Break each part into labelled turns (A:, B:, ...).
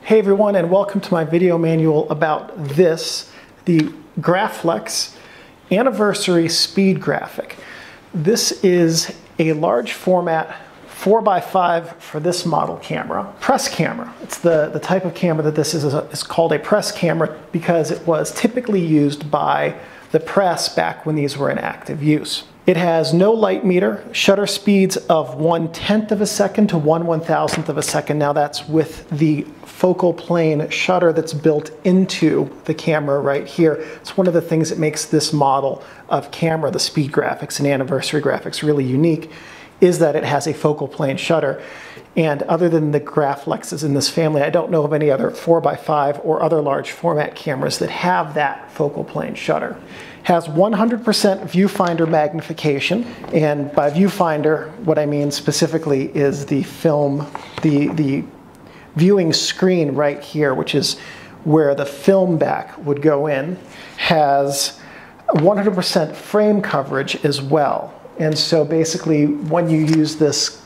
A: Hey everyone, and welcome to my video manual about this, the Graflex Anniversary Speed Graphic. This is a large format 4x5 for this model camera. Press camera. It's the type of camera that this is called a press camera because it was typically used by the press back when these were in active use. It has no light meter, shutter speeds of 1/10 of a second to 1/1000th of a second. Now that's with the focal plane shutter that's built into the camera right here. It's one of the things that makes this model of camera, the Speed Graphics and Anniversary Graphics, really unique, is that it has a focal plane shutter. And other than the Graflexes in this family, I don't know of any other 4x5 or other large format cameras that have that focal plane shutter. It has 100% viewfinder magnification, and by viewfinder, what I mean specifically is the film, the viewing screen right here, which is where the film back would go in, has 100% frame coverage as well. And so basically when you use this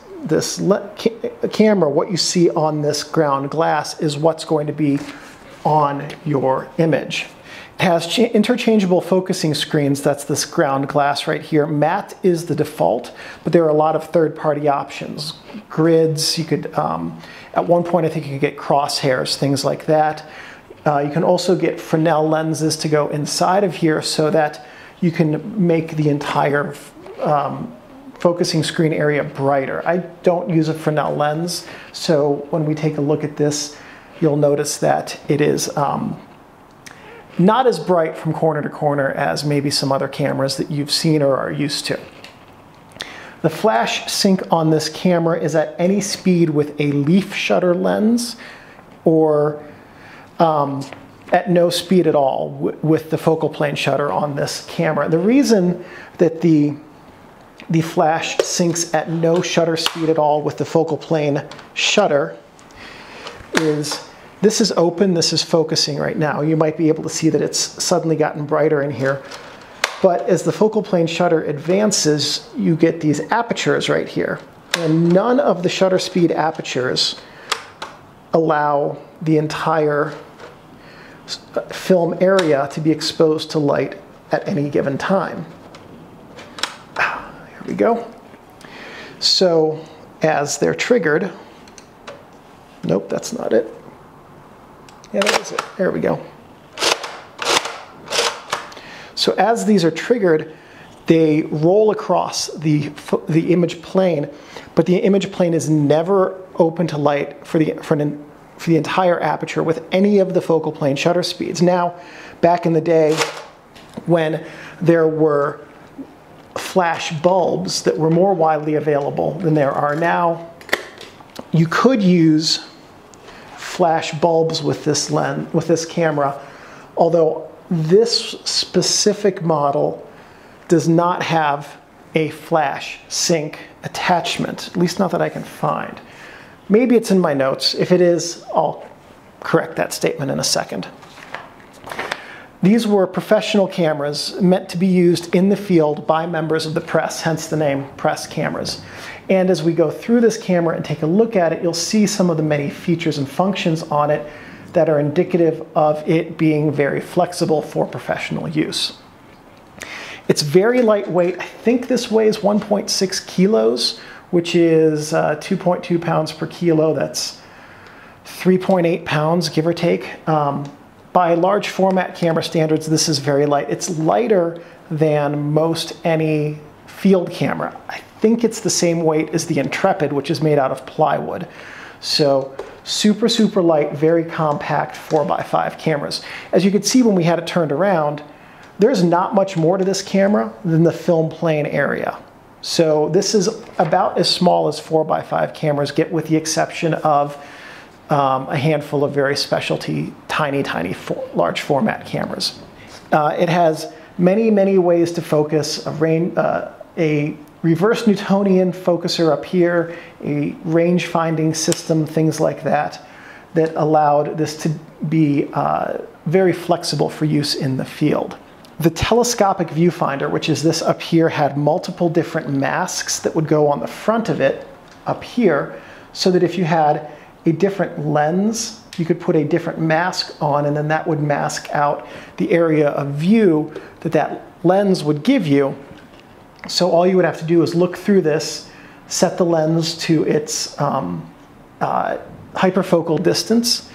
A: camera, what you see on this ground glass is what's going to be on your image. It has interchangeable focusing screens. That's this ground glass right here. Matte is the default, but there are a lot of third-party options. Grids, you could, at one point I think you could get crosshairs, things like that. You can also get Fresnel lenses to go inside of here so that you can make the entire focusing screen area brighter. I don't use a Fresnel lens, so when we take a look at this, you'll notice that it is not as bright from corner to corner as maybe some other cameras that you've seen or are used to. The flash sync on this camera is at any speed with a leaf shutter lens or at no speed at all with the focal plane shutter on this camera. The reason that the flash syncs at no shutter speed at all with the focal plane shutter is this is open, this is focusing right now. You might be able to see that it's suddenly gotten brighter in here. But as the focal plane shutter advances, you get these apertures right here. And none of the shutter speed apertures allow the entire film area to be exposed to light at any given time. Here we go. So as they're triggered, nope, that's not it. Yeah, that is it. There we go. So as these are triggered, they roll across the image plane, but the image plane is never open to light for the entire aperture with any of the focal plane shutter speeds. Now, back in the day when there were flash bulbs that were more widely available than there are now, you could use flash bulbs with this lens, with this camera, although this specific model does not have a flash sync attachment, at least not that I can find. Maybe it's in my notes. If it is, I'll correct that statement in a second. These were professional cameras meant to be used in the field by members of the press, hence the name press cameras. And as we go through this camera and take a look at it, you'll see some of the many features and functions on it that are indicative of it being very flexible for professional use. It's very lightweight. I think this weighs 1.6 kilos, which is 2.2 pounds per kilo. That's 3.8 pounds, give or take. By large format camera standards, this is very light. It's lighter than most any field camera. I think it's the same weight as the Intrepid, which is made out of plywood. So super, super light, very compact 4x5 cameras. As you could see when we had it turned around, there's not much more to this camera than the film plane area. So this is about as small as 4x5 cameras get, with the exception of a handful of very specialty, tiny, large format cameras. It has many, many ways to focus, a reverse Newtonian focuser up here, a range finding system, things like that, that allowed this to be very flexible for use in the field. The telescopic viewfinder, which is this up here, had multiple different masks that would go on the front of it up here, so that if you had a different lens you could put a different mask on, and then that would mask out the area of view that that lens would give you. So all you would have to do is look through this, set the lens to its hyperfocal distance,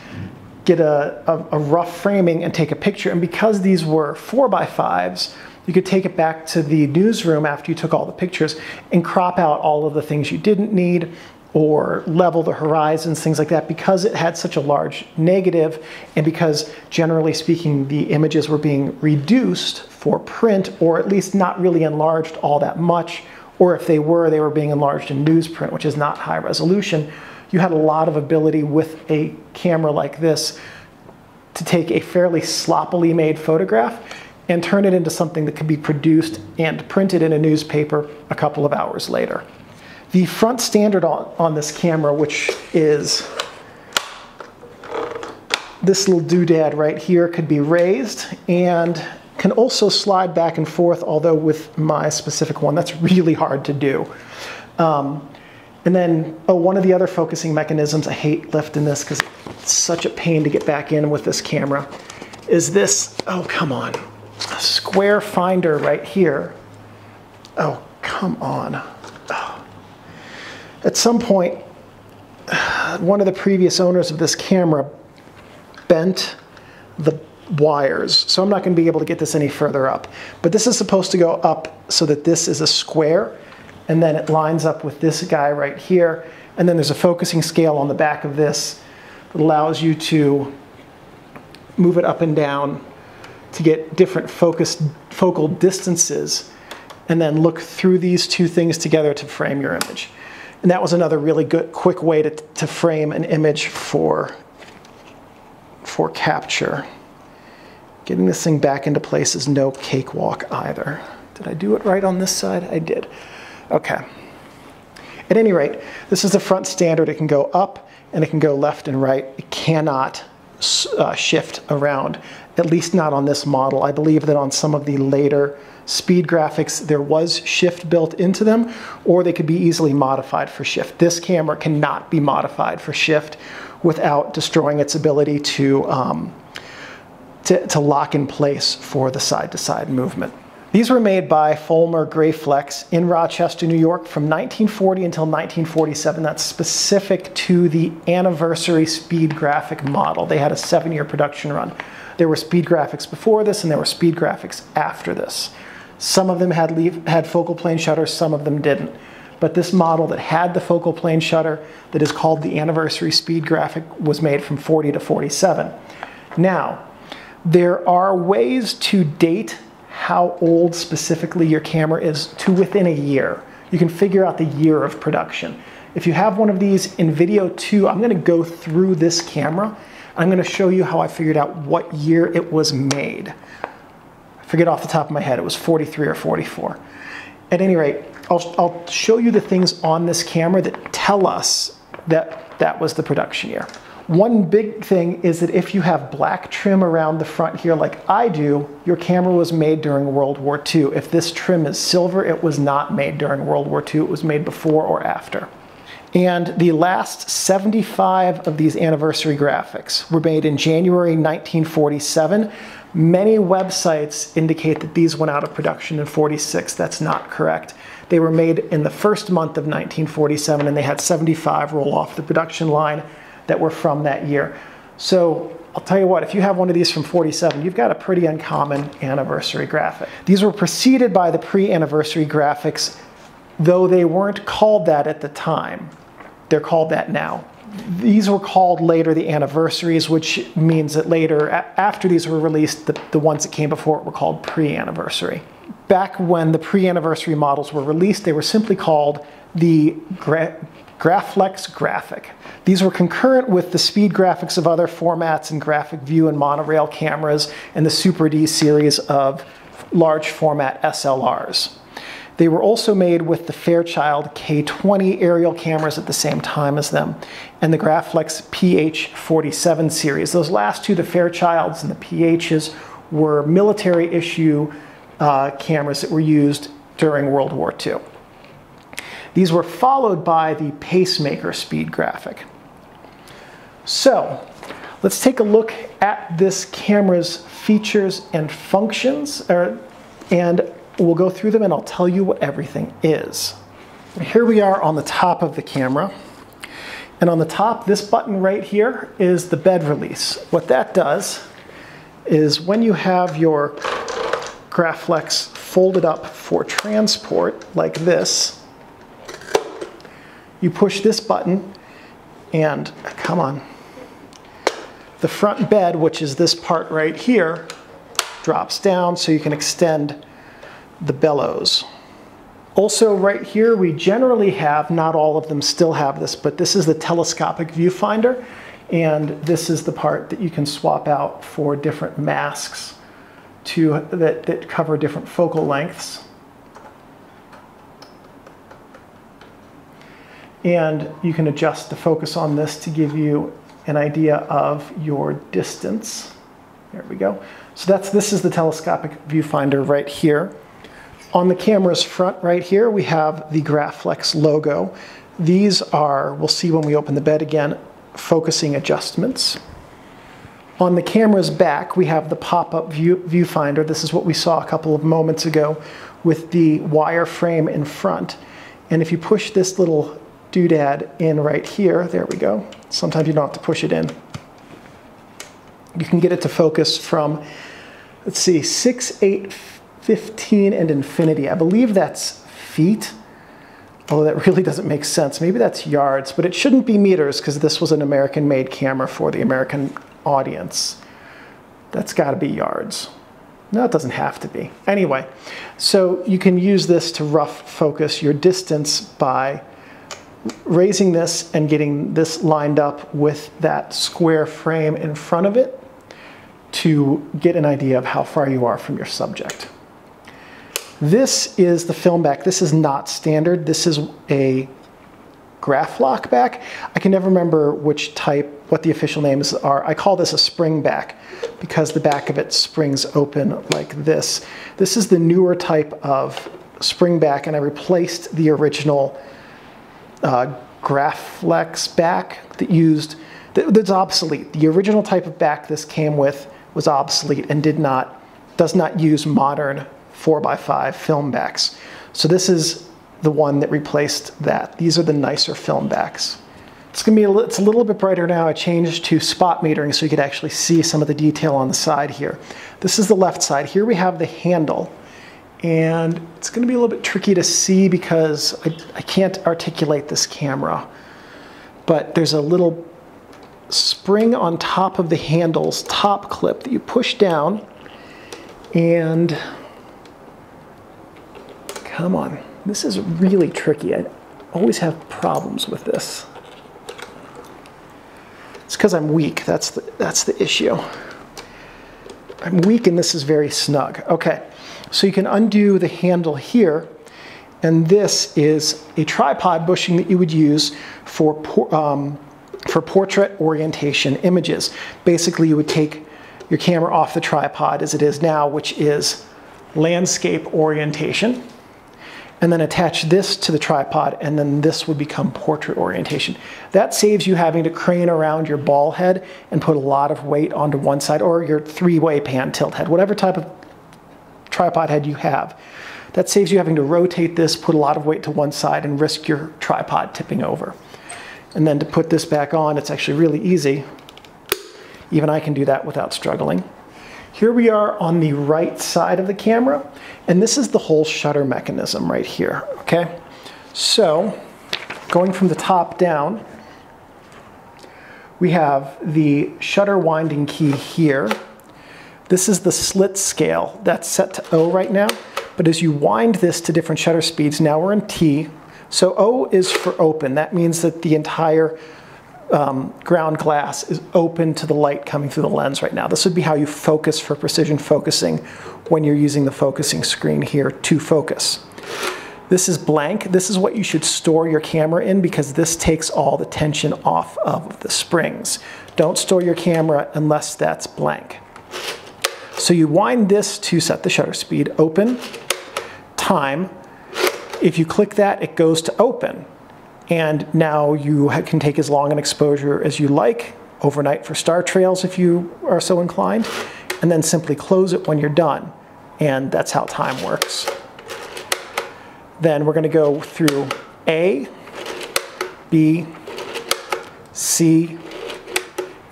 A: get a rough framing, and take a picture. And because these were 4x5s, you could take it back to the newsroom after you took all the pictures and crop out all of the things you didn't need, or level the horizons, things like that. Because it had such a large negative, and because generally speaking the images were being reduced for print, or at least not really enlarged all that much, or if they were being enlarged in newsprint, which is not high resolution, you had a lot of ability with a camera like this to take a fairly sloppily made photograph and turn it into something that could be produced and printed in a newspaper a couple of hours later. The front standard on this camera, which is this little doodad right here, could be raised and can also slide back and forth, although with my specific one, that's really hard to do. And then, one of the other focusing mechanisms, I hate lifting this because it's such a pain to get back in with this camera, is this, oh, come on, a square finder right here. Oh, come on. Oh. At some point, one of the previous owners of this camera bent the wires, so I'm not going to be able to get this any further up. But this is supposed to go up so that this is a square, and then it lines up with this guy right here, and then there's a focusing scale on the back of this that allows you to move it up and down to get different focal distances, and then look through these two things together to frame your image. And that was another really good, quick way to frame an image for capture. Getting this thing back into place is no cakewalk either. Did I do it right on this side? I did. Okay. At any rate, this is the front standard. It can go up and it can go left and right. It cannot shift around, at least not on this model. I believe that on some of the later speed graphics there was shift built into them, or they could be easily modified for shift. This camera cannot be modified for shift without destroying its ability to lock in place for the side-to-side movement. These were made by Folmer Graflex in Rochester, New York from 1940 until 1947. That's specific to the anniversary speed graphic model. They had a 7-year production run. There were speed graphics before this and there were speed graphics after this. Some of them had focal plane shutter, some of them didn't. But this model that had the focal plane shutter, that is called the anniversary speed graphic, was made from 40 to 47. Now, there are ways to date how old specifically your camera is to within a year. You can figure out the year of production. If you have one of these in video 2, I'm going to go through this camera. I'm going to show you how I figured out what year it was made. I forget off the top of my head, it was 43 or 44. At any rate, I'll show you the things on this camera that tell us that that was the production year. One big thing is that if you have black trim around the front here like I do, your camera was made during World War II. If this trim is silver, it was not made during World War II. It was made before or after. And the last 75 of these anniversary graphics were made in January 1947. Many websites indicate that these went out of production in 46. That's not correct. They were made in the first month of 1947, and they had 75 roll off the production line that were from that year. So I'll tell you what, if you have one of these from 47, you've got a pretty uncommon anniversary graphic. These were preceded by the pre-anniversary graphics, though they weren't called that at the time. They're called that now. These were called later the anniversaries, which means that later, after these were released, the ones that came before it were called pre-anniversary. Back when the pre-anniversary models were released, they were simply called the Graflex Graphic. These were concurrent with the speed graphics of other formats and graphic view and monorail cameras and the Super D series of large format SLRs. They were also made with the Fairchild K20 aerial cameras at the same time as them, and the Graflex PH47 series. Those last two, the Fairchilds and the PHs, were military issue cameras that were used during World War II. These were followed by the Pacemaker speed graphic. So, Let's take a look at this camera's features and functions, and we'll go through them and I'll tell you what everything is. Here we are on the top of the camera. And on the top, this button right here is the bed release. What that does is when you have your Graflex folded up for transport like this, you push this button and, come on, the front bed, which is this part right here, drops down so you can extend the bellows. Also right here, we generally have, not all of them still have this, but this is the telescopic viewfinder, and this is the part that you can swap out for different masks that cover different focal lengths. And you can adjust the focus on this to give you an idea of your distance. There we go. So this is the telescopic viewfinder right here. On the camera's front right here, we have the Graflex logo. These are, we'll see when we open the bed again, focusing adjustments. On the camera's back, we have the pop-up viewfinder. This is what we saw a couple of moments ago with the wire frame in front. And if you push this little doodad in right here, there we go. Sometimes you don't have to push it in. You can get it to focus from, let's see, 6, 8, 15 and infinity. I believe that's feet, although that really doesn't make sense. Maybe that's yards, but it shouldn't be meters because this was an American-made camera for the American audience. That's got to be yards. No, it doesn't have to be. Anyway, so you can use this to rough focus your distance by raising this and getting this lined up with that square frame in front of it to get an idea of how far you are from your subject. This is the film back. This is not standard. This is a Graflock back. I can never remember which type, what the official names are. I call this a spring back because the back of it springs open like this. This is the newer type of spring back, and I replaced the original Graflex back that's obsolete. The original type of back this came with was obsolete and does not use modern 4x5 film backs. So this is the one that replaced that. These are the nicer film backs. It's a little bit brighter now. I changed to spot metering so you could actually see some of the detail on the side here. This is the left side. Here we have the handle, and it's going to be a little bit tricky to see because I can't articulate this camera, but there's a little spring on top of the handle's top clip that you push down, and come on, this is really tricky. I always have problems with this. It's because I'm weak. That's the issue. I'm weak and this is very snug. Okay, so you can undo the handle here, and this is a tripod bushing that you would use for portrait orientation images. Basically, you would take your camera off the tripod as it is now, which is landscape orientation, and then attach this to the tripod, and then this would become portrait orientation. That saves you having to crane around your ball head and put a lot of weight onto one side, or your three-way pan tilt head, whatever type of tripod head you have. That saves you having to rotate this, put a lot of weight to one side, and risk your tripod tipping over. And then to put this back on, it's actually really easy. Even I can do that without struggling. Here we are on the right side of the camera, and this is the whole shutter mechanism right here, okay? So, going from the top down, we have the shutter winding key here. This is the slit scale. That's set to O right now, but as you wind this to different shutter speeds, now we're in T. So O is for open. That means that the entire ground glass is open to the light coming through the lens right now. This would be how you focus for precision focusing when you're using the focusing screen here to focus. This is blank. This is what you should store your camera in because this takes all the tension off of the springs. Don't store your camera unless that's blank. So you wind this to set the shutter speed, open, time. If you click that, it goes to open. And now you can take as long an exposure as you like overnight for star trails if you are so inclined, and then simply close it when you're done. And that's how time works. Then we're going to go through A, B, C,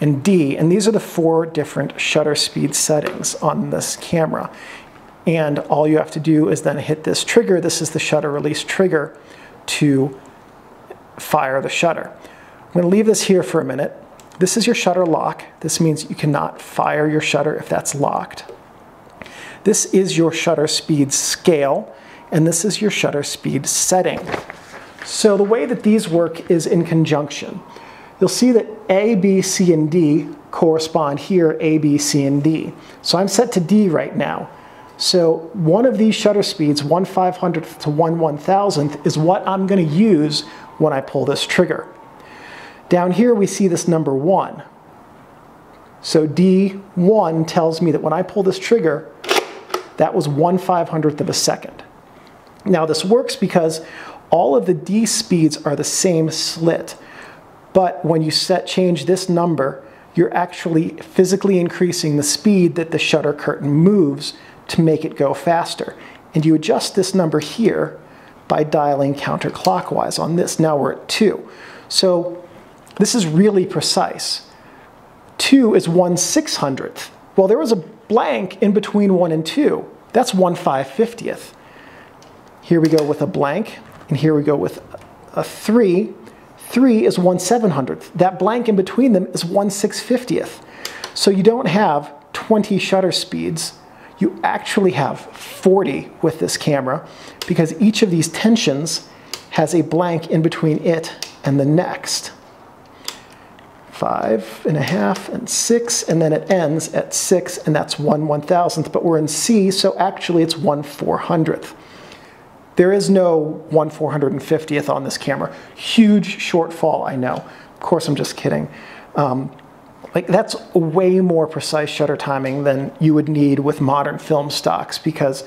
A: and D. And these are the 4 different shutter speed settings on this camera. And all you have to do is then hit this trigger. This is the shutter release trigger to fire the shutter. I'm going to leave this here for a minute. This is your shutter lock. This means you cannot fire your shutter if that's locked. This is your shutter speed scale, and this is your shutter speed setting. So the way that these work is in conjunction. You'll see that A, B, C, and D correspond here, A, B, C, and D. So I'm set to D right now. So one of these shutter speeds, 1/500th to 1/1000th, is what I'm going to use when I pull this trigger. Down here we see this number 1. So D1 tells me that when I pull this trigger, that was 1/500th of a second. Now this works because all of the D speeds are the same slit, but when you change this number, you're actually physically increasing the speed that the shutter curtain moves to make it go faster. And you adjust this number here by dialing counterclockwise on this. Now we're at 2. So this is really precise. 2 is 1/600th. Well, there was a blank in between 1 and 2. That's 1/550th. Here we go with a blank, and here we go with a 3. 3 is 1/700th. That blank in between them is 1/650th. So you don't have 20 shutter speeds. You actually have 40 with this camera, because each of these tensions has a blank in between it and the next. 5.5 and 6, and then it ends at 6, and that's 1/1000th, but we're in C, so actually it's 1/400th. There is no 1/450th on this camera. Huge shortfall, I know. Of course, I'm just kidding. Like, that's way more precise shutter timing than you would need with modern film stocks, because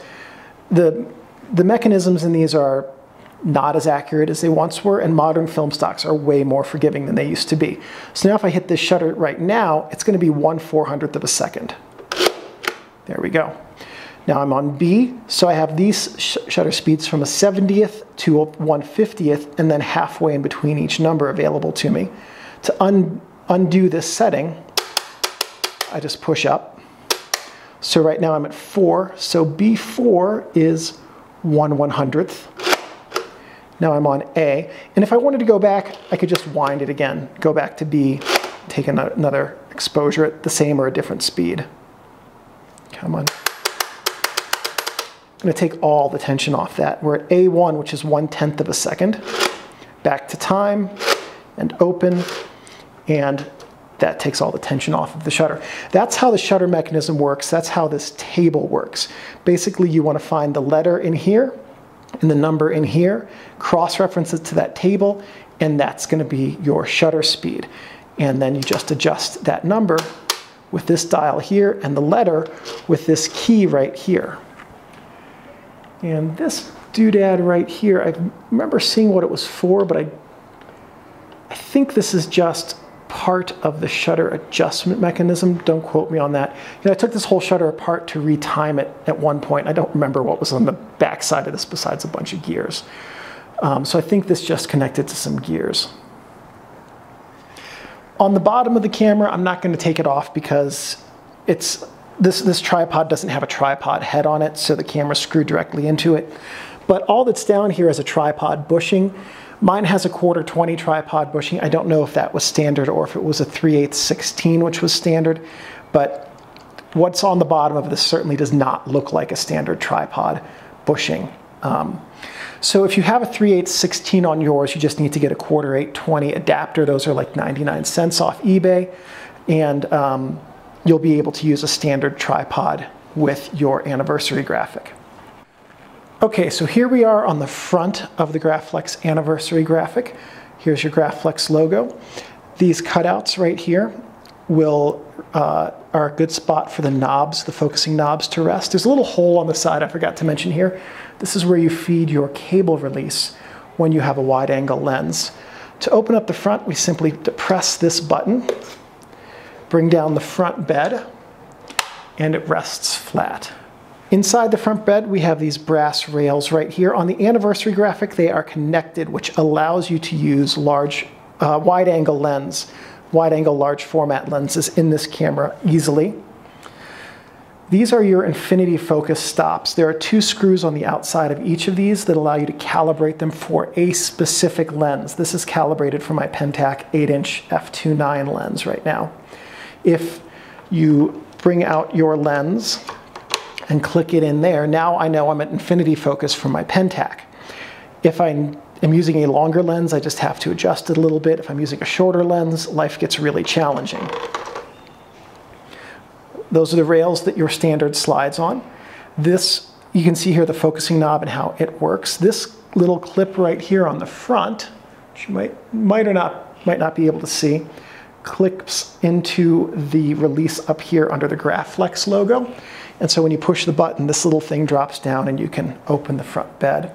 A: the mechanisms in these are not as accurate as they once were, and modern film stocks are way more forgiving than they used to be. So now if I hit this shutter right now, it's going to be 1/400th of a second. There we go. Now I'm on B, so I have these shutter speeds from a 70th to a 1/50th, and then halfway in between each number available to me. To undo this setting, I just push up. So right now I'm at 4, so B4 is 1/100th. Now I'm on A, and if I wanted to go back, I could just wind it again, go back to B, take another exposure at the same or a different speed. Come on. I'm going to take all the tension off that. We're at A1, which is 1/10th of a second. Back to time, and open, and that takes all the tension off of the shutter. That's how the shutter mechanism works. That's how this table works. Basically, you want to find the letter in here and the number in here, cross-reference it to that table, and that's going to be your shutter speed. And then you just adjust that number with this dial here and the letter with this key right here. And this doodad right here, I remember seeing what it was for, but I think this is just part of the shutter adjustment mechanism. Don't quote me on that. You know, I took this whole shutter apart to retime it at one point. I don't remember what was on the back side of this besides a bunch of gears. So I think this just connected to some gears. On the bottom of the camera, I'm not going to take it off because this tripod doesn't have a tripod head on it, so the camera's screwed directly into it. But all that's down here is a tripod bushing. Mine has a 1/4-20 tripod bushing. I don't know if that was standard or if it was a 3/8-16, which was standard, but what's on the bottom of this certainly does not look like a standard tripod bushing. So if you have a 3/8-16 on yours, you just need to get a 1/4-8-20 adapter. Those are like 99 cents off eBay, and you'll be able to use a standard tripod with your anniversary graphic. Okay, so here we are on the front of the Graflex anniversary graphic. Here's your Graflex logo. These cutouts right here are a good spot for the knobs, the focusing knobs to rest. There's a little hole on the side I forgot to mention here. This is where you feed your cable release when you have a wide angle lens. To open up the front, we simply depress this button, bring down the front bed, and it rests flat. Inside the front bed, we have these brass rails right here. On the Anniversary Graphic, they are connected, which allows you to use large wide-angle large format lenses in this camera easily. These are your infinity focus stops. There are 2 screws on the outside of each of these that allow you to calibrate them for a specific lens. This is calibrated for my Pentax 8-inch f2.9 lens right now. If you bring out your lens and click it in there, now I know I'm at infinity focus for my Pentax. If I am using a longer lens, I just have to adjust it a little bit. If I'm using a shorter lens, life gets really challenging. Those are the rails that your standard slides on. This, you can see here the focusing knob and how it works. This little clip right here on the front, which you might not be able to see, clips into the release up here under the Graflex logo. And so when you push the button, this little thing drops down and you can open the front bed.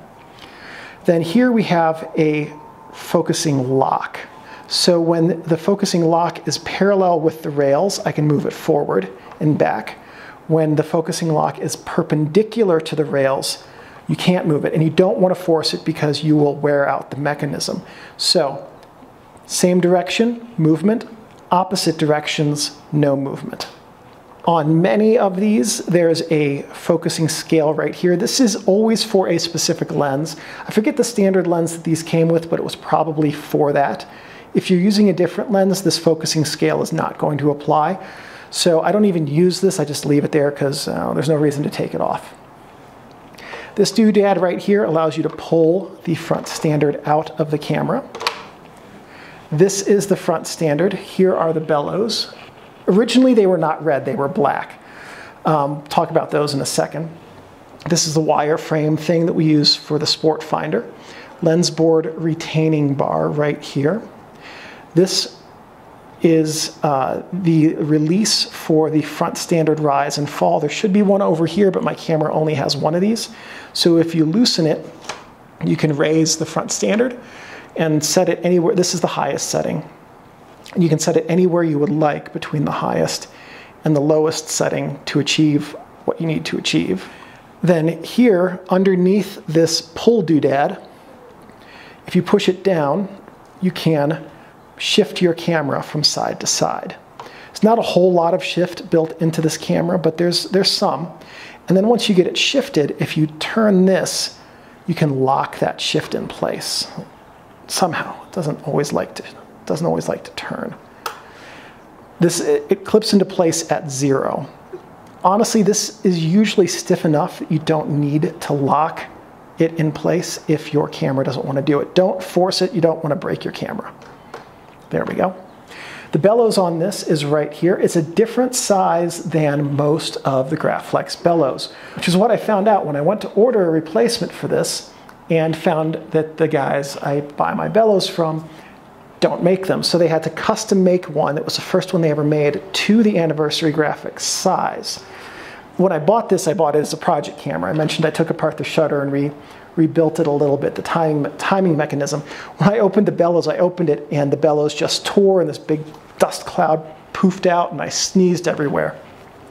A: Then here we have a focusing lock. So when the focusing lock is parallel with the rails, I can move it forward and back. When the focusing lock is perpendicular to the rails, you can't move it, and you don't want to force it because you will wear out the mechanism. So, same direction, movement, opposite directions, no movement. On many of these, there's a focusing scale right here. This is always for a specific lens. I forget the standard lens that these came with, but it was probably for that. If you're using a different lens, this focusing scale is not going to apply. So I don't even use this, I just leave it there because there's no reason to take it off. This doodad right here allows you to pull the front standard out of the camera. This is the front standard. Here are the bellows. Originally they were not red, they were black. Talk about those in a second. This is the wireframe thing that we use for the Sport Finder. Lens board retaining bar right here. This is the release for the front standard rise and fall. There should be one over here, but my camera only has one of these. So if you loosen it, you can raise the front standard and set it anywhere. This is the highest setting. And you can set it anywhere you would like between the highest and the lowest setting to achieve what you need to achieve. Then here, underneath this pull doodad, if you push it down, you can shift your camera from side to side. There's not a whole lot of shift built into this camera, but there's some. And then once you get it shifted, if you turn this, you can lock that shift in place. Somehow, it doesn't always like to turn. It clips into place at 0. Honestly, this is usually stiff enough that you don't need to lock it in place if your camera doesn't want to do it. Don't force it, you don't want to break your camera. There we go. The bellows on this is right here. It's a different size than most of the Graflex bellows, which is what I found out when I went to order a replacement for this and found that the guys I buy my bellows from don't make them. So they had to custom make one that was the first one they ever made to the Anniversary Graphic size. When I bought this, I bought it as a project camera. I mentioned I took apart the shutter and rebuilt it a little bit, the timing mechanism. When I opened the bellows, I opened it and the bellows just tore and this big dust cloud poofed out and I sneezed everywhere.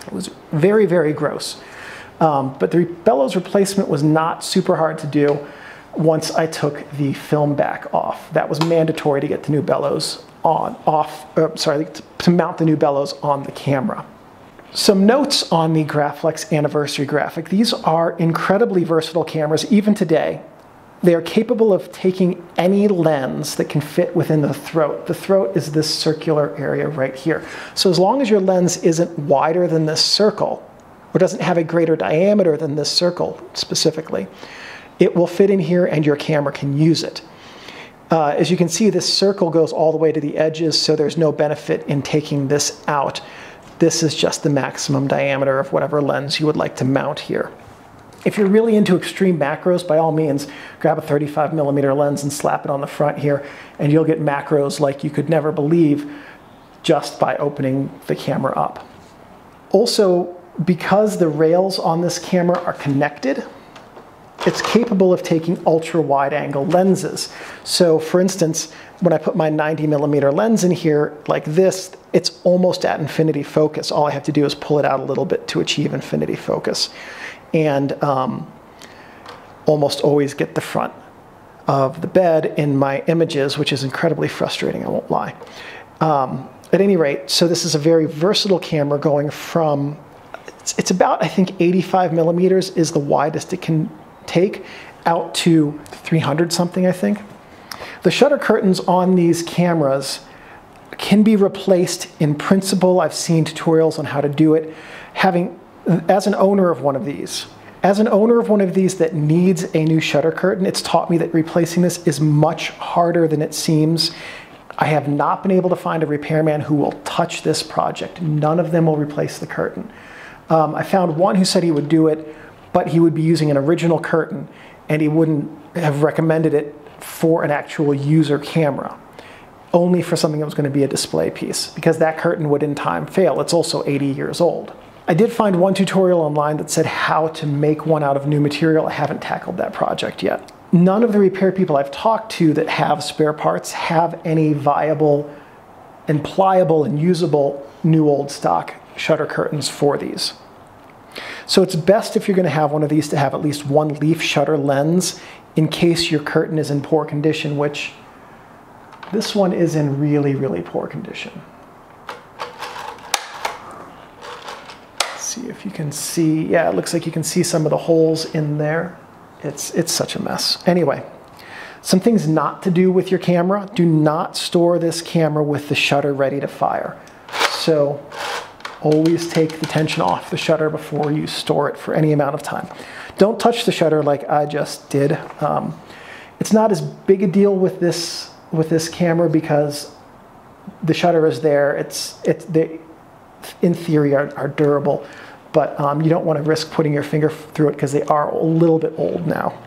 A: It was very, very gross. But the bellows replacement was not super hard to do once I took the film back off. That was mandatory to get the new bellows to mount the new bellows on the camera. Some notes on the Graflex Anniversary Graphic. These are incredibly versatile cameras, even today. They are capable of taking any lens that can fit within the throat. The throat is this circular area right here. So as long as your lens isn't wider than this circle, or doesn't have a greater diameter than this circle specifically, it will fit in here and your camera can use it. As you can see, this circle goes all the way to the edges, so there's no benefit in taking this out. This is just the maximum diameter of whatever lens you would like to mount here. If you're really into extreme macros, by all means, grab a 35mm lens and slap it on the front here, and you'll get macros like you could never believe just by opening the camera up. Also, because the rails on this camera are connected, it's capable of taking ultra wide angle lenses. So for instance, when I put my 90mm lens in here like this, it's almost at infinity focus. All I have to do is pull it out a little bit to achieve infinity focus. And almost always get the front of the bed in my images, which is incredibly frustrating, I won't lie. At any rate, so this is a very versatile camera going from, it's about, I think 85mm is the widest it can take, out to 300 something, I think. The shutter curtains on these cameras can be replaced in principle. I've seen tutorials on how to do it. As an owner of one of these that needs a new shutter curtain, it's taught me that replacing this is much harder than it seems. I have not been able to find a repairman who will touch this project. None of them will replace the curtain. I found one who said he would do it, but he would be using an original curtain and he wouldn't have recommended it for an actual user camera, only for something that was going to be a display piece, because that curtain would in time fail. It's also 80 years old. I did find one tutorial online that said how to make one out of new material. I haven't tackled that project yet. None of the repair people I've talked to that have spare parts have any viable and pliable and usable new old stock shutter curtains for these. So it's best if you're going to have one of these to have at least one leaf shutter lens in case your curtain is in poor condition, which this one is in really, really poor condition. Let's see if you can see, yeah, it looks like you can see some of the holes in there. It's such a mess. Anyway, some things not to do with your camera. Do not store this camera with the shutter ready to fire. So always take the tension off the shutter before you store it for any amount of time. Don't touch the shutter like I just did. It's not as big a deal with this camera because the shutter is there. They, in theory, are durable, but you don't want to risk putting your finger through it because they are a little bit old now.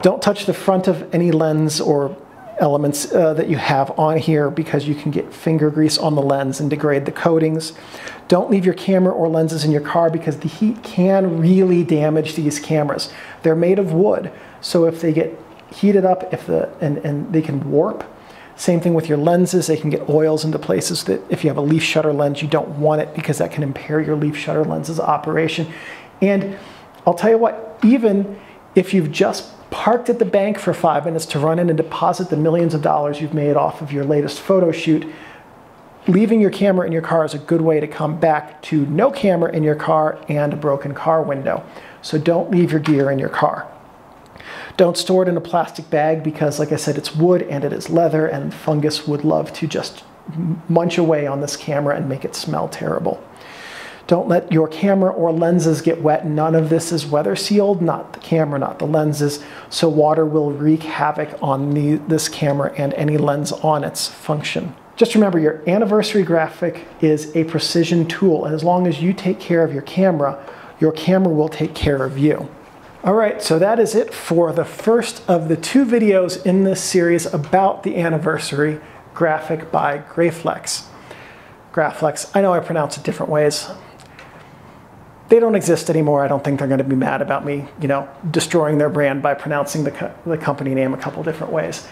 A: Don't touch the front of any lens or elements that you have on here because you can get finger grease on the lens and degrade the coatings. Don't leave your camera or lenses in your car because the heat can really damage these cameras. They're made of wood, so if they get heated up, and they can warp. Same thing with your lenses. They can get oils into places that if you have a leaf shutter lens, you don't want it because that can impair your leaf shutter lens's operation. And I'll tell you what, even if you've just parked at the bank for 5 minutes to run in and deposit the millions of dollars you've made off of your latest photo shoot, leaving your camera in your car is a good way to come back to no camera in your car and a broken car window. So don't leave your gear in your car. Don't store it in a plastic bag because, like I said, it's wood and it is leather, and fungus would love to just munch away on this camera and make it smell terrible. Don't let your camera or lenses get wet. None of this is weather sealed, not the camera, not the lenses, so water will wreak havoc on this camera and any lens on its function. Just remember, your Anniversary Graphic is a precision tool, and as long as you take care of your camera will take care of you. All right, so that is it for the first of the 2 videos in this series about the Anniversary Graphic by Graflex. Graflex, I know I pronounce it different ways. They don't exist anymore. I don't think they're going to be mad about me, destroying their brand by pronouncing the company name a couple different ways.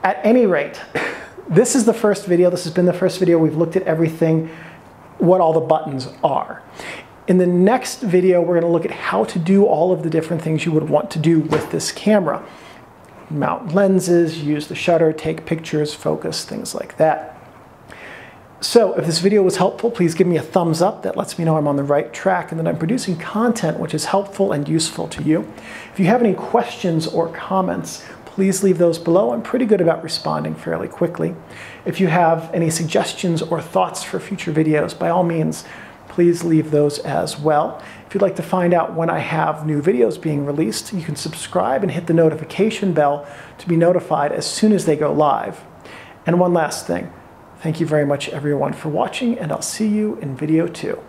A: At any rate, this is the first video. This has been the first video we've looked at everything, what all the buttons are. In the next video, we're going to look at how to do all of the different things you would want to do with this camera. Mount lenses, use the shutter, take pictures, focus, things like that. So if this video was helpful, please give me a thumbs up. That lets me know I'm on the right track and that I'm producing content which is helpful and useful to you. If you have any questions or comments, please leave those below. I'm pretty good about responding fairly quickly. If you have any suggestions or thoughts for future videos, by all means, please leave those as well. If you'd like to find out when I have new videos being released, you can subscribe and hit the notification bell to be notified as soon as they go live. And one last thing, thank you very much everyone for watching, and I'll see you in video 2.